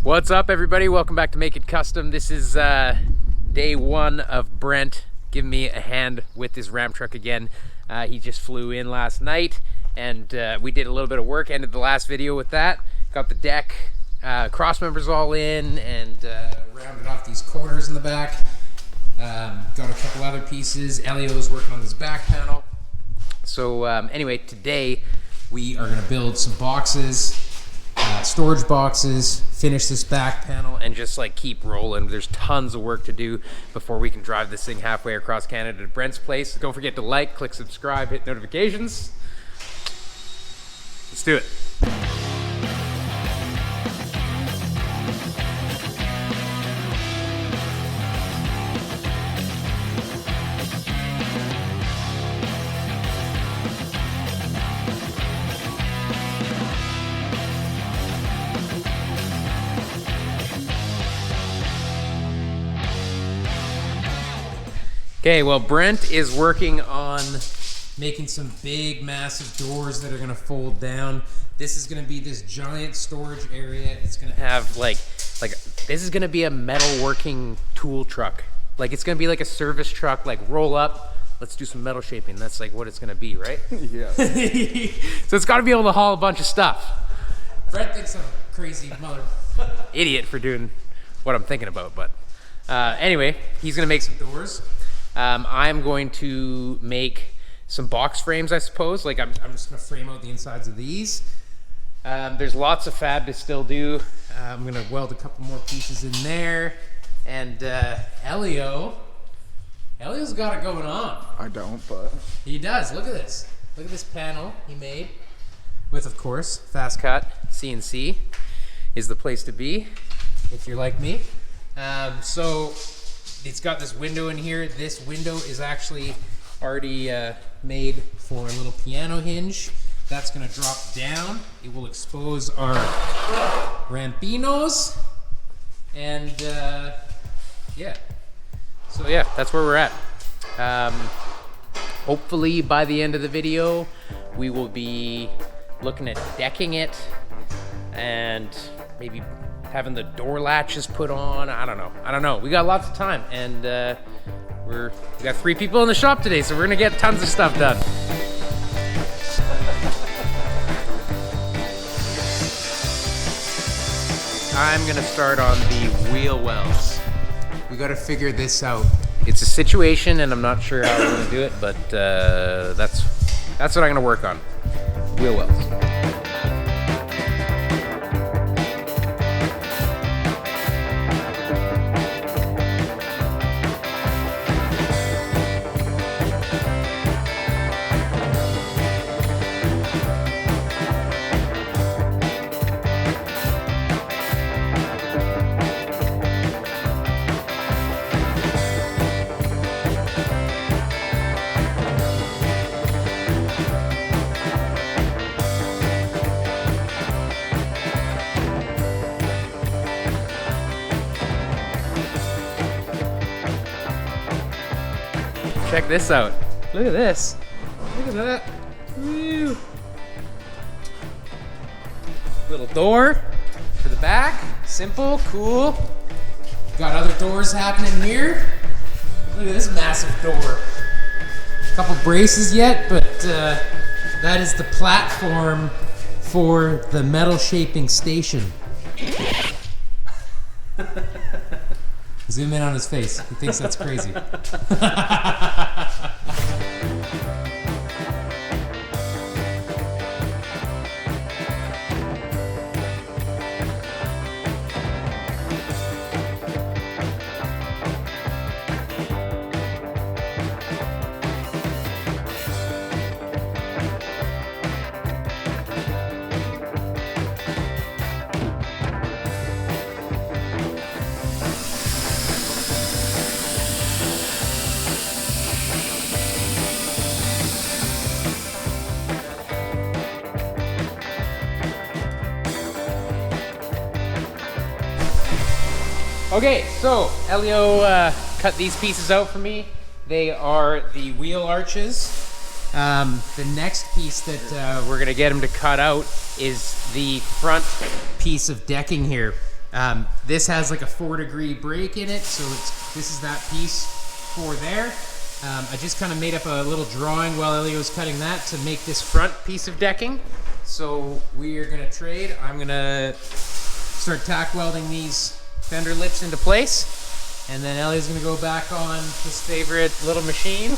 What's up, everybody? Welcome back to Make It Kustom. This is day one of Brent giving me a hand with his ramp truck again. He just flew in last night and we did a little bit of work. Ended the last video with that. Got the deck, cross members all in, and rounded off these corners in the back. Got a couple other pieces. Elio's working on this back panel. So anyway, today we are going to build some boxes. Storage boxes, finish this back panel, and just like keep rolling. There's tons of work to do before we can drive this thing halfway across Canada to Brent's place. Don't forget to like, click subscribe, hit notifications. Let's do it. Okay, well, Brent is working on making some big, massive doors that are gonna fold down. This is gonna be this giant storage area. It's gonna have like this is gonna be a metalworking tool truck. Like, it's gonna be like a service truck, like roll up, let's do some metal shaping. That's like what it's gonna be, right? Yeah. So it's gotta be able to haul a bunch of stuff. Brent thinks I'm a crazy mother idiot for doing what I'm thinking about, but anyway, he's gonna make some doors. I'm going to make some box frames, I suppose. Like, I'm just gonna frame out the insides of these. There's lots of fab to still do. I'm gonna weld a couple more pieces in there. And Elio's got it going on. I don't, but he does. Look at this. Look at this panel he made with, of course, fast cut. CNC is the place to be if you're like me. So it's got this window in here. This window is actually already made for a little piano hinge. That's gonna drop down. It will expose our rampinos. And yeah. So yeah, that's where we're at. Hopefully by the end of the video, we will be looking at decking it and maybe having the door latches put on. I don't know. We got lots of time, and we got 3 people in the shop today, so we're gonna get tons of stuff done. I'm gonna start on the wheel wells. We gotta figure this out. It's a situation, and I'm not sure how we're gonna do it, but that's what I'm gonna work on. Wheel wells. Check this out. Look at this. Look at that. Woo. Little door for the back. Simple, cool. Got other doors happening here. Look at this massive door. Couple braces yet, but that is the platform for the metal shaping station. Zoom in on his face. He thinks that's crazy. Okay, so Elio cut these pieces out for me. They are the wheel arches. The next piece that we're gonna get him to cut out is the front piece of decking here. This has like a 4-degree break in it, so this is that piece for there. I just kind of made up a little drawing while Elio was cutting that to make this front piece of decking. So we are gonna trade. I'm gonna start tack welding these fender lips into place, and then Elio's gonna go back on his favorite little machine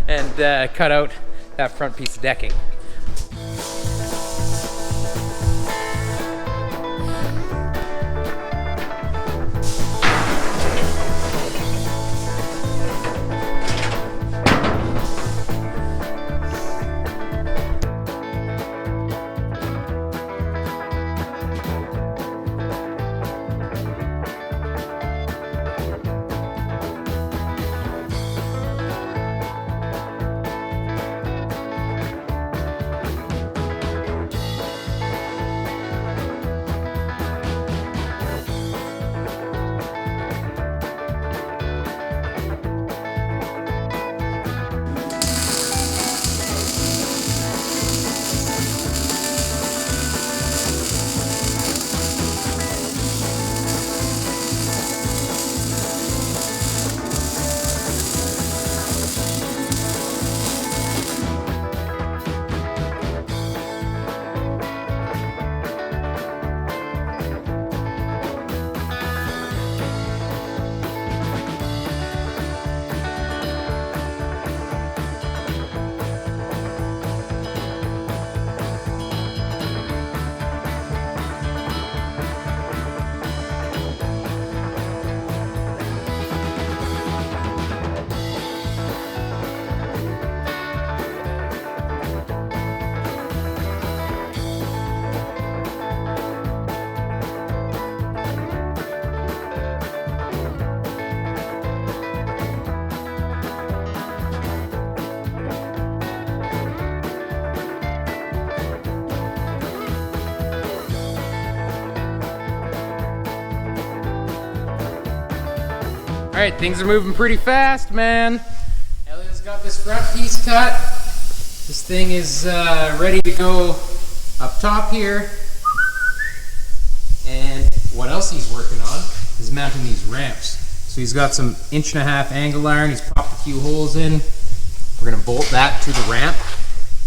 and cut out that front piece of decking. All right, things are moving pretty fast, man. Elio's got this front piece cut. This thing is ready to go up top here. And what else he's working on is mounting these ramps. So he's got some 1.5-inch angle iron. He's popped a few holes in. We're gonna bolt that to the ramp.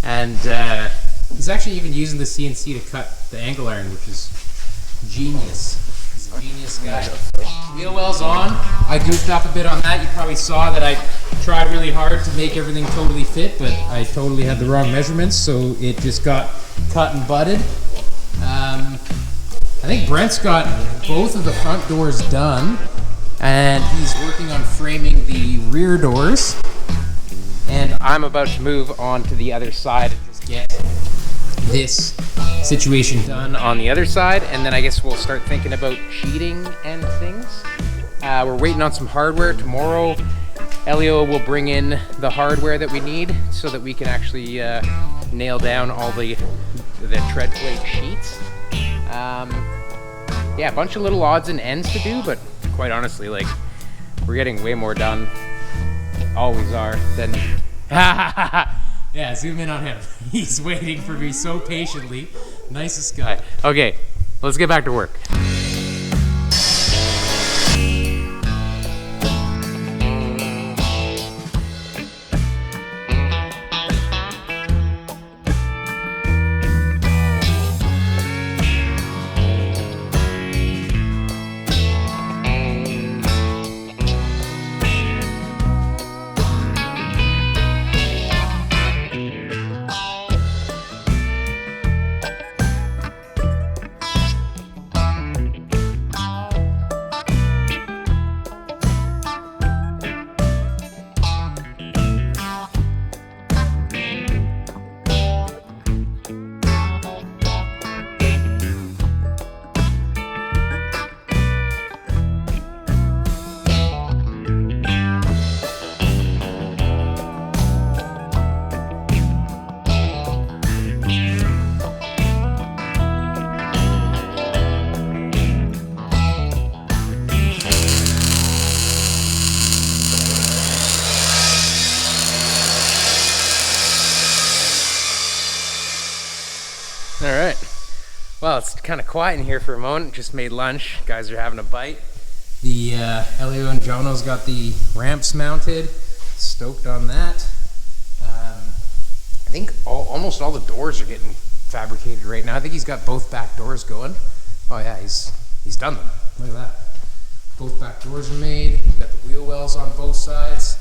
And he's actually even using the CNC to cut the angle iron, which is genius. He's a genius guy. Wheel well's on. I goofed up a bit on that. You probably saw that I tried really hard to make everything totally fit, but I totally had the wrong measurements, so it just got cut and butted. I think Brent's got both of the front doors done, and he's working on framing the rear doors. And I'm about to move on to the other side and just get this situation done on the other side, and then I guess we'll start thinking about sheeting and things. We're waiting on some hardware. Tomorrow Elio will bring in the hardware that we need so that we can actually nail down all the tread plate sheets. Yeah, a bunch of little odds and ends to do, but quite honestly, like, we're getting way more done, always are, than yeah, zoom in on him. He's waiting for me so patiently. Nicest guy. Okay, let's get back to work. Well, it's kind of quiet in here for a moment. Just made lunch. Guys are having a bite. The Elio and Jono's got the ramps mounted. Stoked on that. I think almost all the doors are getting fabricated right now. I think he's got both back doors going. Oh yeah, he's done them. Look at that. Both back doors are made. We've got the wheel wells on both sides.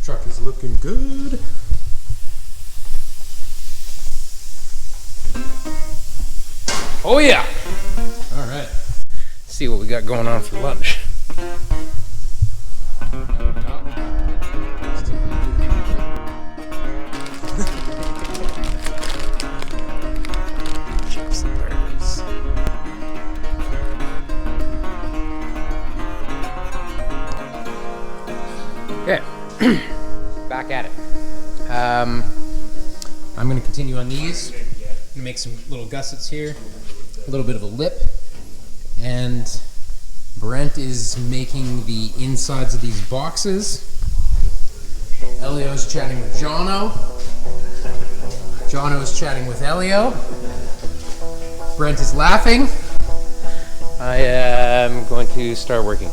Truck is looking good. Oh yeah! All right. See what we got going on for lunch. Chips and burgers. Okay, back at it. I'm going to continue on these. I'm going to make some little gussets here, a little bit of a lip, and Brent is making the insides of these boxes. Elio's chatting with Jono. Jono's chatting with Elio. Brent is laughing. I am going to start working.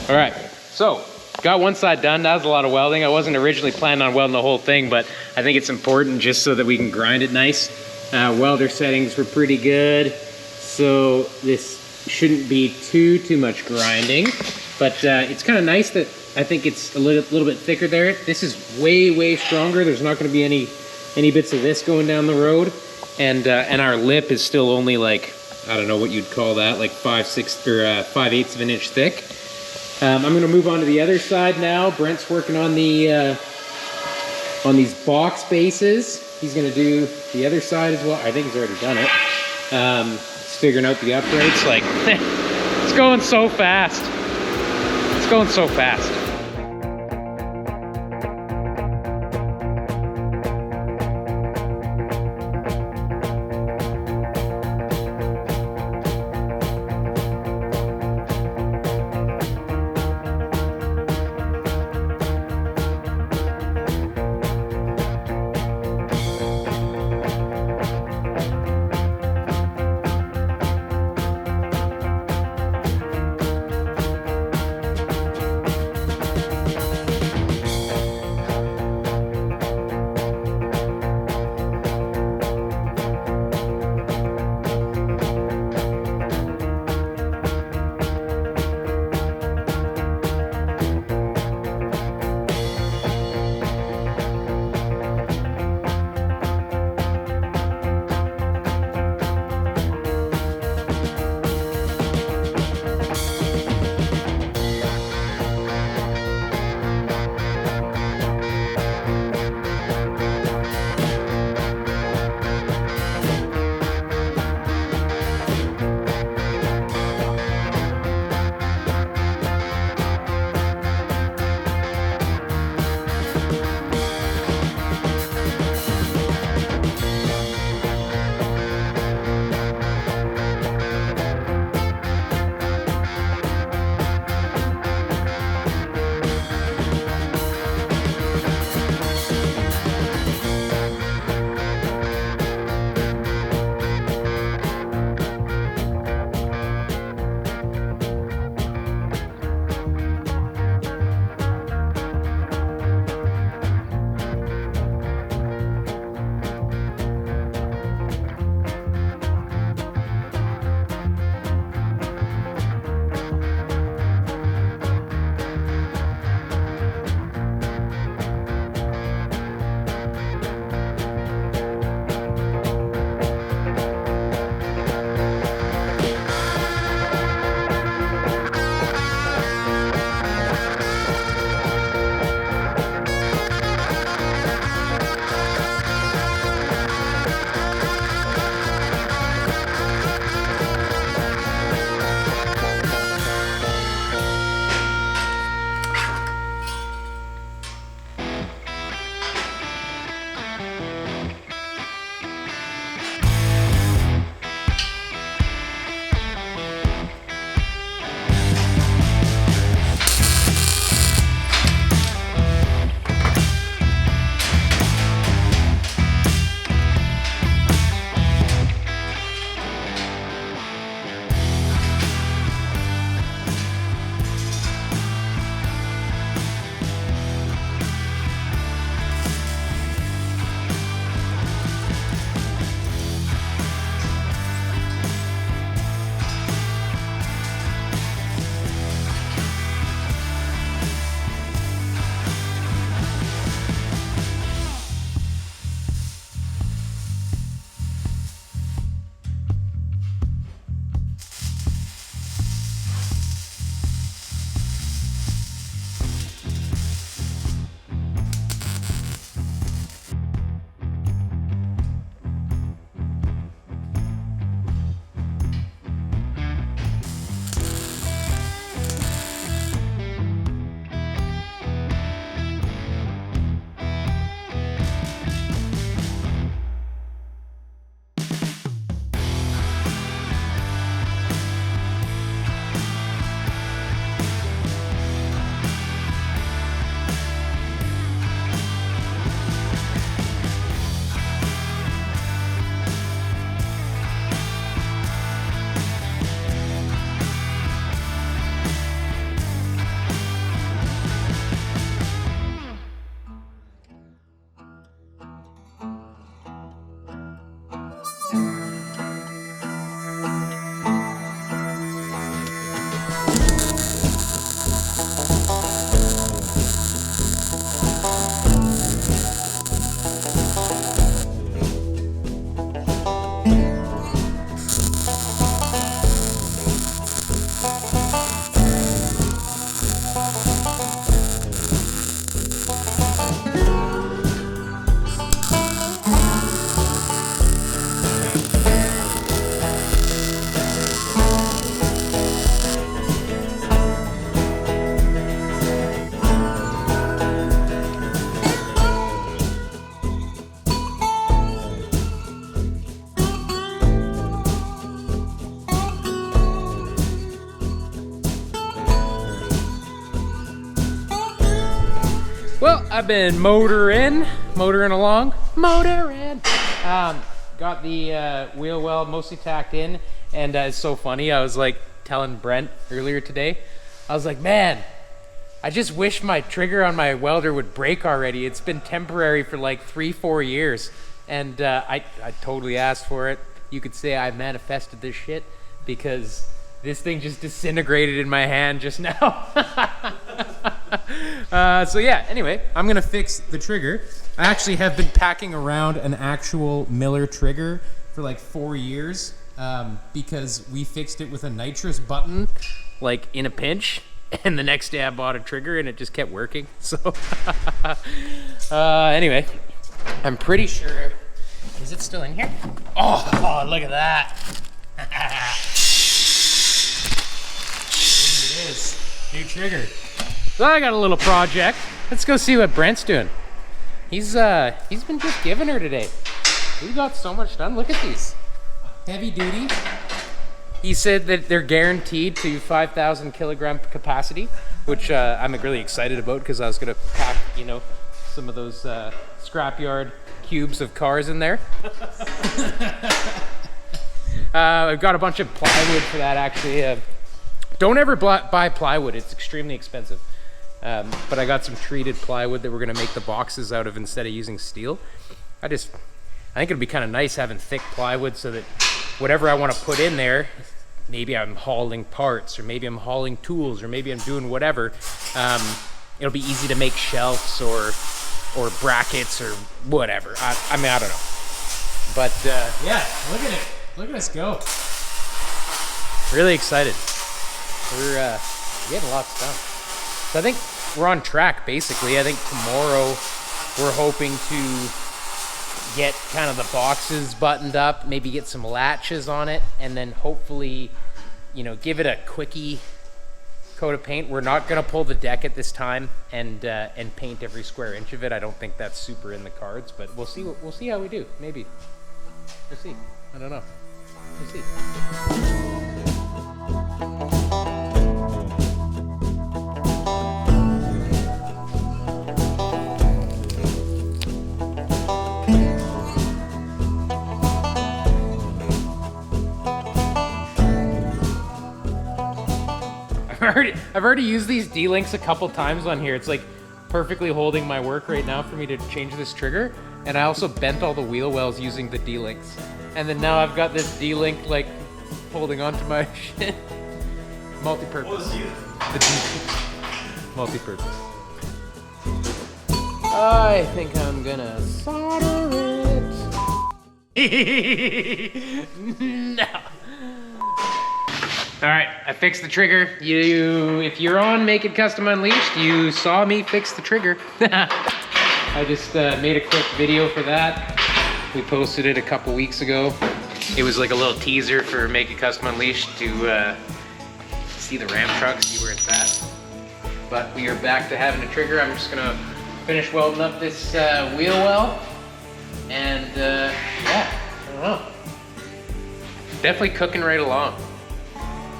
All right, so got one side done. That was a lot of welding. I wasn't originally planning on welding the whole thing, but I think it's important just so that we can grind it nice. Welder settings were pretty good, so this shouldn't be too much grinding, but it's kind of nice that I think it's a little bit thicker there. This is way stronger. There's not going to be any bits of this going down the road, and our lip is still only like, I don't know what you'd call that, like 5/6 or 5/8 of an inch thick. I'm going to move on to the other side now. Brent's working on the on these box bases. He's going to do the other side as well. I think he's already done it. He's figuring out the uprights. Like, it's going so fast. It's going so fast. I've been motoring along. Got the wheel well mostly tacked in, and it's so funny. I was like telling Brent earlier today, I was like, man, I just wish my trigger on my welder would break already. It's been temporary for like 3-4 years, and I totally asked for it. You could say I manifested this shit, because this thing just disintegrated in my hand just now. So yeah, anyway, I'm gonna fix the trigger. I actually have been packing around an actual Miller trigger for like 4 years, because we fixed it with a nitrous button, like in a pinch, and the next day I bought a trigger and it just kept working. So anyway, I'm pretty sure, is it still in here? Oh, look at that. Here it is, new trigger. So I got a little project. Let's go see what Brent's doing. He's been just giving her today. We got so much done. Look at these. Heavy duty. He said that they're guaranteed to 5,000 kilogram capacity, which I'm really excited about, because I was gonna pack, you know, some of those scrapyard cubes of cars in there. I've got a bunch of plywood for that, actually. Don't ever buy plywood, it's extremely expensive. But I got some treated plywood that we're gonna make the boxes out of instead of using steel. I think it'd be kind of nice having thick plywood, so that whatever I want to put in there, maybe I'm hauling parts, or maybe I'm hauling tools, or maybe I'm doing whatever, it'll be easy to make shelves or brackets or whatever. I mean, I don't know. But yeah, look at it. Look at us go. Really excited. We're getting lots done. So I think we're on track, basically. I think tomorrow we're hoping to get kind of the boxes buttoned up, maybe get some latches on it, and then hopefully, you know, give it a quickie coat of paint. We're not gonna pull the deck at this time and paint every square inch of it. I don't think that's super in the cards, but we'll see how we do. Maybe. We'll see. I don't know. We'll see. I've already used these D-links a couple times on here. It's like perfectly holding my work right now for me to change this trigger. And I also bent all the wheel wells using the D-links. And then now I've got this D-link like holding onto my shit. Multi-purpose. Multi-purpose. I think I'm gonna solder it. No. All right, I fixed the trigger. If you're on Make It Kustom Unleashed, you saw me fix the trigger. I just made a quick video for that. We posted it a couple weeks ago. It was like a little teaser for Make It Kustom Unleashed to see the Ram truck, see where it's at. But we are back to having a trigger. I'm just gonna finish welding up this wheel well. And yeah, I don't know. Definitely cooking right along.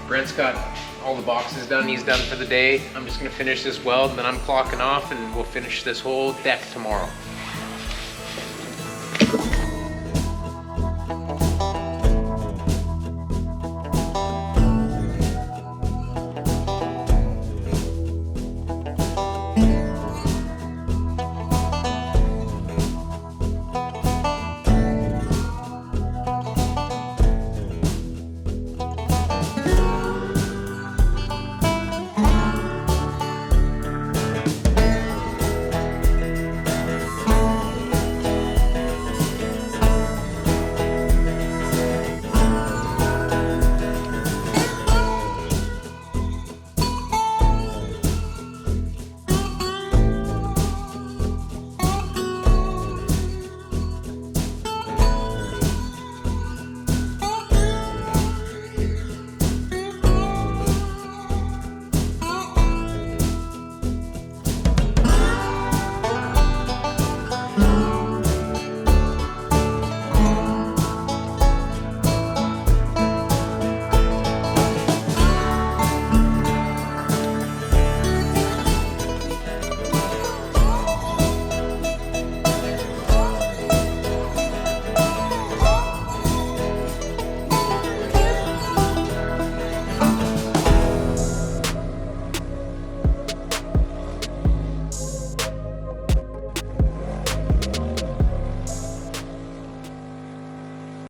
Brent's got all the boxes done. He's done for the day. I'm just gonna finish this weld, and then I'm clocking off, and we'll finish this whole deck tomorrow.